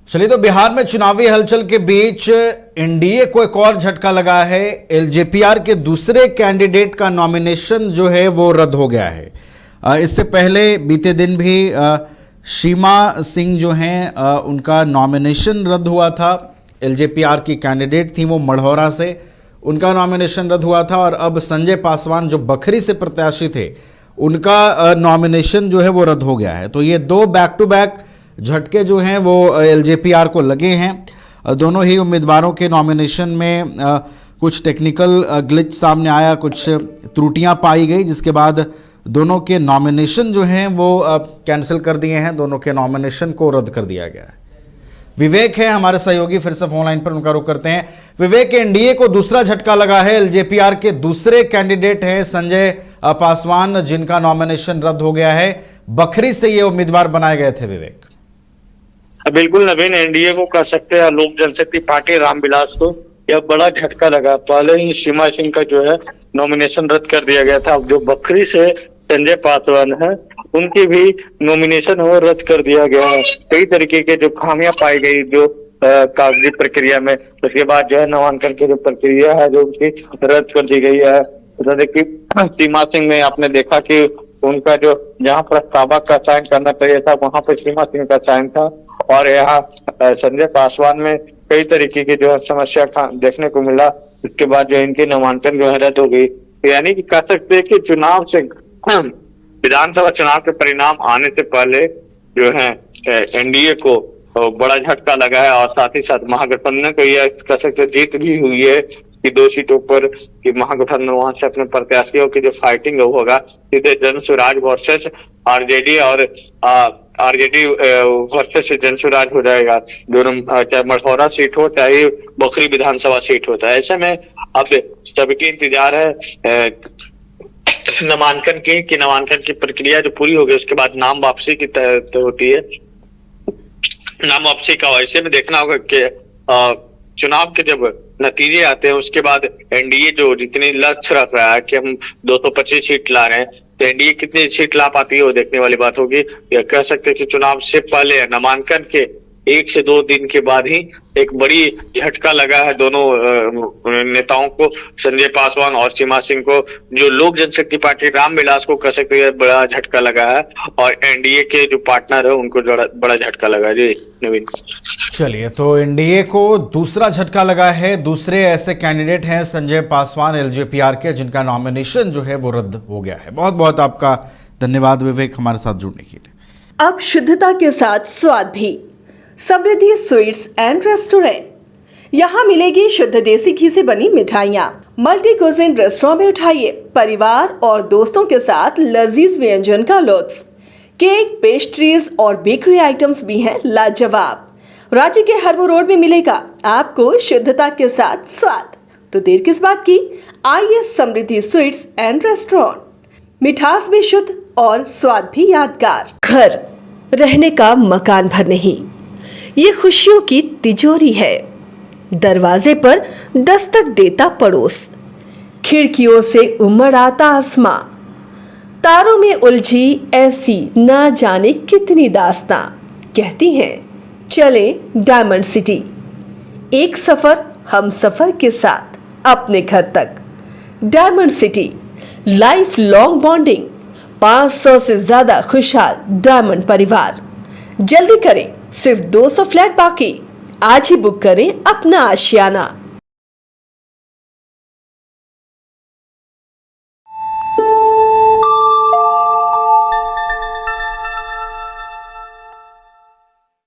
चलिए, तो बिहार में चुनावी हलचल के बीच एनडीए को एक और झटका लगा है। एलजेपीआर के दूसरे कैंडिडेट का नॉमिनेशन जो है वो रद्द हो गया है। इससे पहले बीते दिन भी सीमा सिंह जो हैं उनका नॉमिनेशन रद्द हुआ था। एलजेपीआर की कैंडिडेट थी वो मढ़ौरा से, उनका नॉमिनेशन रद्द हुआ था। और अब संजय पासवान जो बखरी से प्रत्याशी थे उनका नॉमिनेशन जो है वो रद्द हो गया है। तो ये दो बैक टू बैक झटके जो हैं वो एलजेपीआर को लगे हैं। दोनों ही उम्मीदवारों के नॉमिनेशन में कुछ टेक्निकल ग्लिच सामने आया, कुछ त्रुटियां पाई गई, जिसके बाद दोनों के नॉमिनेशन जो हैं वो कैंसिल कर दिए हैं। दोनों के नॉमिनेशन को रद्द कर दिया गया है। विवेक है हमारे सहयोगी, फिर से फोन लाइन पर उनका रुख करते हैं। विवेक, एनडीए को दूसरा झटका लगा है। एलजेपीआर के दूसरे कैंडिडेट हैं संजय पासवान, जिनका नॉमिनेशन रद्द हो गया है। बखरी से ये उम्मीदवार बनाए गए थे। विवेक, बिल्कुल नवीन, एनडीए को कह सकते हैं लोक जनशक्ति पार्टी रामविलास को यह बड़ा झटका लगा। पहले ही सीमा सिंह का जो है नॉमिनेशन रद्द कर दिया गया था। अब जो बखरी से संजय पासवान है उनकी भी नॉमिनेशन हो रद्द कर दिया गया है। कई तरीके के जो खामियां पाई गई जो कागजी प्रक्रिया में, उसके बाद जो है नामांकन की जो प्रक्रिया है जो उनकी रद्द कर दी गई है। तो देखिए सीमा सिंह में आपने देखा कि उनका जो जहाँ प्रस्तावक का चयन करना चाहिए था वहां पर सीमा सिंह का चयन था, और यहाँ संजय पासवान में कई तरीके की जो है समस्या देखने को मिला। इसके बाद जो इनकी नामांकन जो है रद्द हो गई। यानी कि कह सकते हैं कि चुनाव से विधानसभा चुनाव के परिणाम आने से पहले जो है एनडीए को बड़ा झटका लगा है, और साथ ही साथ महागठबंधन को यह कह सकते जीत भी हुई है कि 2 सीटों पर कि महागठबंधन वहां से अपने प्रत्याशियों की जो फाइटिंग होगा सीधे जन स्वराज वर्सेस आरजेडी और आरजेडी वर्सेस जन स्वराज हो जाएगा। दोनों, चाहे मढ़ौरा सीट हो चाहे बखरी विधानसभा सीट होता है। ऐसे में अब सबके इंतजार है नामांकन की नामांकन की प्रक्रिया जो पूरी हो गई उसके बाद नाम वापसी की होती है। नाम वापसी का वैसे में देखना होगा कि चुनाव के जब नतीजे आते हैं उसके बाद एनडीए जो जितनी लक्ष्य रख रहा है कि हम 225 सीट ला रहे हैं, तो एनडीए कितनी सीट ला पाती है वो देखने वाली बात होगी। या कह सकते हैं कि चुनाव से पहले नामांकन के 1 से 2 दिन के बाद ही एक बड़ी झटका लगा है दोनों नेताओं को, संजय पासवान और सीमा सिंह को। जो लोक जनशक्ति पार्टी रामविलास को कह सकते हैं बड़ा झटका लगा है, और एनडीए के जो पार्टनर है उनको बड़ा झटका लगा। जी नवीन, चलिए, तो एनडीए को दूसरा झटका लगा है। दूसरे ऐसे कैंडिडेट हैं संजय पासवान एलजेपीआर के, जिनका नॉमिनेशन जो है वो रद्द हो गया है। बहुत बहुत आपका धन्यवाद विवेक हमारे साथ जुड़ने के लिए। अब शुद्धता के साथ स्वाद भी। समृद्धि स्वीट्स एंड रेस्टोरेंट, यहाँ मिलेगी शुद्ध देसी घी से बनी मिठाइयाँ। मल्टी कुजिन रेस्टोरेंट में उठाइए परिवार और दोस्तों के साथ लजीज व्यंजन का लुत्फ। केक, पेस्ट्रीज और बेकरी आइटम्स भी हैं लाजवाब। रांची के हरमू रोड में मिलेगा आपको शुद्धता के साथ स्वाद। तो देर किस बात की, आइए समृद्धि स्वीट्स एंड रेस्टोरेंट। मिठास भी शुद्ध और स्वाद भी यादगार। घर रहने का मकान भर नहीं, ये खुशियों की तिजोरी है। दरवाजे पर दस्तक देता पड़ोस, खिड़कियों से उमड़ आता आसमां, तारों में उलझी ऐसी ना जाने कितनी दास्तां। कहती हैं चले डायमंड सिटी, एक सफर हम सफर के साथ अपने घर तक। Diamond city, life long bonding, 500 से ज्यादा खुशहाल डायमंड परिवार। जल्दी करें, सिर्फ 200 फ्लैट बाकी। आज ही बुक करें अपना आशियाना।